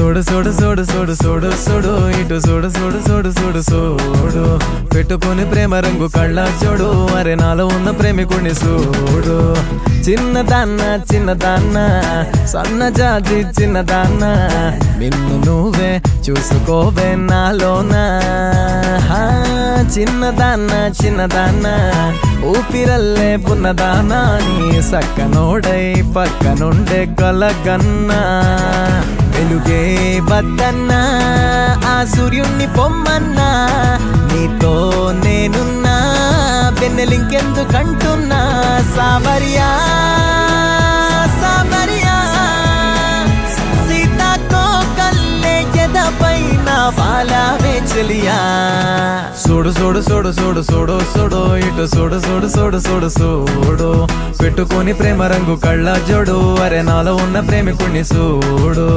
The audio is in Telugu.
చూడు చూడు చూడు చూడు చూడు చూడు ఇటు చూడు చూడు చూడు చూడు చూడు పెట్టుకుని ప్రేమ రంగు కళ్ళ చూడు అరే నాలో ఉన్న ప్రేమికుడిని చూడు చిన్నదాన్న చిన్నదాన్న సన్నజాతి చిన్నదాన్న నిన్ను నువ్వే చూసుకోవే నాలోనా చిన్నదాన్న చిన్నదాన్న ఊపిరల్లే పున్నదానా నీ సక్కనోడై పక్కనుండే కలగన్నా వెలుగే వద్దన్నా ఆ సూర్యుణ్ణి పొమ్మన్నా నీతో నేనున్నా వెన్నెలింకెందుకంటున్నా సామరియా సామరియా సీతాతో కల్లే ఎదపైన వాలావే చెలియా చూడు చూడు చూడు చూడు చూడు చూడు ఇటు చూడు చూడు చూడు చూడు చూడు పెట్టుకుని ప్రేమ రంగు కళ్ళ జోడు అరే నాలో ఉన్న ప్రేమికుణ్ణి చూడు